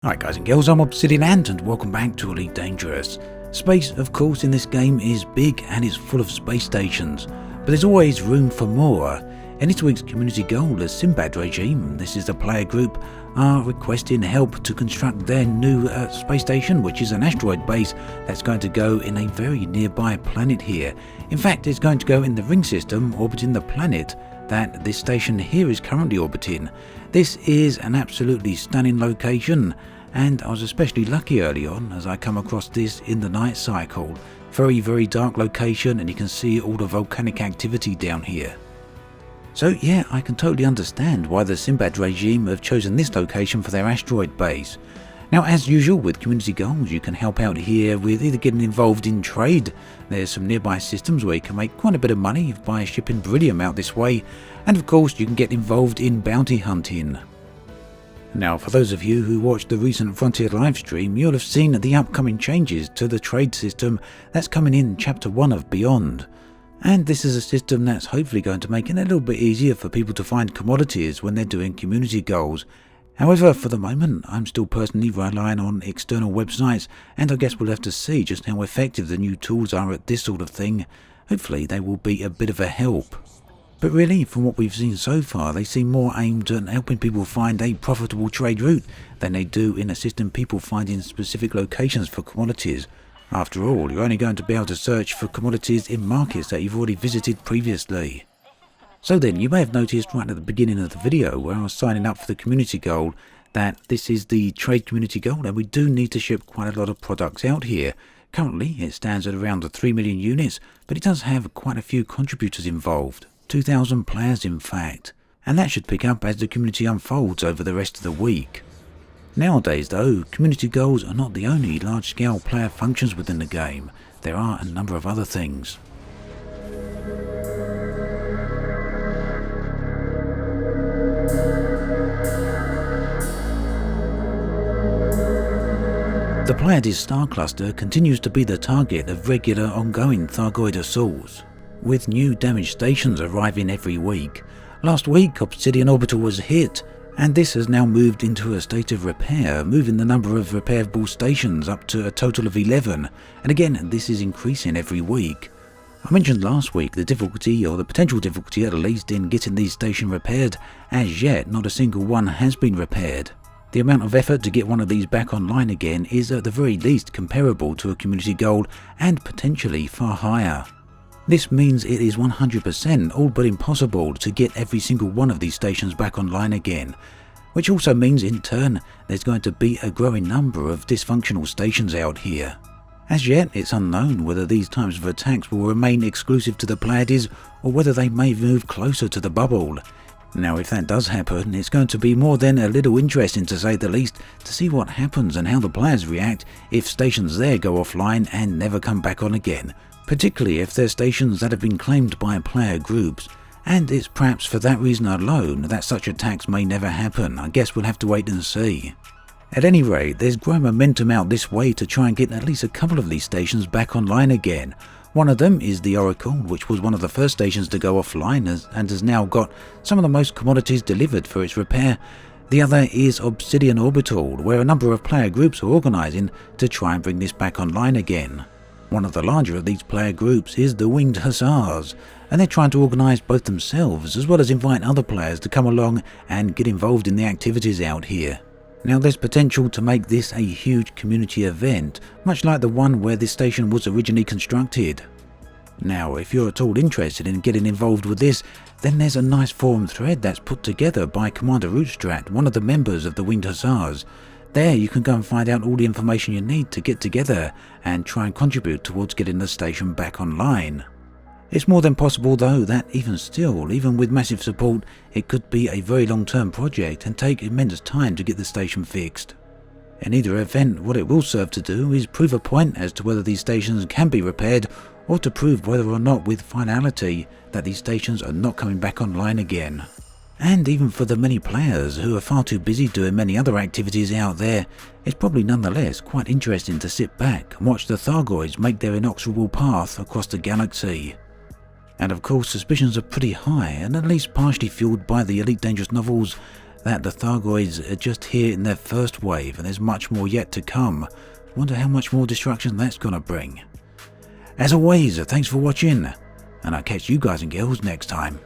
Alright guys and girls, I'm Obsidian and welcome back to Elite Dangerous. Space, of course, in this game is big and is full of space stations, but there's always room for more. In this week's community goal, the Simbad regime, this is the player group, are requesting help to construct their new space station, which is an asteroid base that's going to go in a very nearby planet here. In fact, it's going to go in the ring system orbiting the planet that this station here is currently orbiting. This is an absolutely stunning location, and I was especially lucky early on as I come across this in the night cycle. Very dark location, and you can see all the volcanic activity down here. So yeah, I can totally understand why the Simbad regime have chosen this location for their asteroid base. Now, as usual with community goals, you can help out here with either getting involved in trade. There's some nearby systems where you can make quite a bit of money by shipping beryllium out this way, and of course you can get involved in bounty hunting. Now, for those of you who watched the recent Frontier livestream, you'll have seen the upcoming changes to the trade system that's coming in Chapter 1 of Beyond. And this is a system that's hopefully going to make it a little bit easier for people to find commodities when they're doing community goals. However, for the moment, I'm still personally relying on external websites, and I guess we'll have to see just how effective the new tools are at this sort of thing. Hopefully they will be a bit of a help. But really, from what we've seen so far, they seem more aimed at helping people find a profitable trade route than they do in assisting people finding specific locations for commodities. After all, you're only going to be able to search for commodities in markets that you've already visited previously. So then, you may have noticed right at the beginning of the video where I was signing up for the community goal that this is the trade community goal, and we do need to ship quite a lot of products out here. Currently it stands at around the 3 million units, but it does have quite a few contributors involved, 2,000 players in fact, and that should pick up as the community unfolds over the rest of the week. Nowadays though, community goals are not the only large-scale player functions within the game. There are a number of other things. The Pleiades star cluster continues to be the target of regular ongoing Thargoid assaults, with new damaged stations arriving every week. Last week, Obsidian Orbital was hit, and this has now moved into a state of repair, moving the number of repairable stations up to a total of 11, and again, this is increasing every week. I mentioned last week the difficulty, or the potential difficulty at least, in getting these stations repaired. As yet, not a single one has been repaired. The amount of effort to get one of these back online again is at the very least comparable to a community goal, and potentially far higher. This means it is 100% all but impossible to get every single one of these stations back online again, which also means in turn there's going to be a growing number of dysfunctional stations out here. As yet, it's unknown whether these types of attacks will remain exclusive to the Pleiades or whether they may move closer to the bubble. Now, if that does happen, it's going to be more than a little interesting, to say the least, to see what happens and how the players react if stations there go offline and never come back on again, particularly if they're stations that have been claimed by player groups. And it's perhaps for that reason alone that such attacks may never happen. I guess we'll have to wait and see. At any rate, there's growing momentum out this way to try and get at least a couple of these stations back online again. One of them is the Oracle, which was one of the first stations to go offline and has now got some of the most commodities delivered for its repair. The other is Obsidian Orbital, where a number of player groups are organising to try and bring this back online again. One of the larger of these player groups is the Winged Hussars, and they're trying to organise both themselves as well as invite other players to come along and get involved in the activities out here. Now, there's potential to make this a huge community event, much like the one where this station was originally constructed. Now, if you're at all interested in getting involved with this, then there's a nice forum thread that's put together by Commander Rootstrat, one of the members of the Winged Hussars. There you can go and find out all the information you need to get together and try and contribute towards getting the station back online. It's more than possible though that even still, even with massive support, it could be a very long-term project and take immense time to get the station fixed. In either event, what it will serve to do is prove a point as to whether these stations can be repaired, or to prove whether or not with finality that these stations are not coming back online again. And even for the many players who are far too busy doing many other activities out there, it's probably nonetheless quite interesting to sit back and watch the Thargoids make their inexorable path across the galaxy. And of course, suspicions are pretty high, and at least partially fueled by the Elite Dangerous novels, that the Thargoids are just here in their first wave and there's much more yet to come. Wonder how much more destruction that's gonna bring. As always, thanks for watching, and I'll catch you guys and girls next time.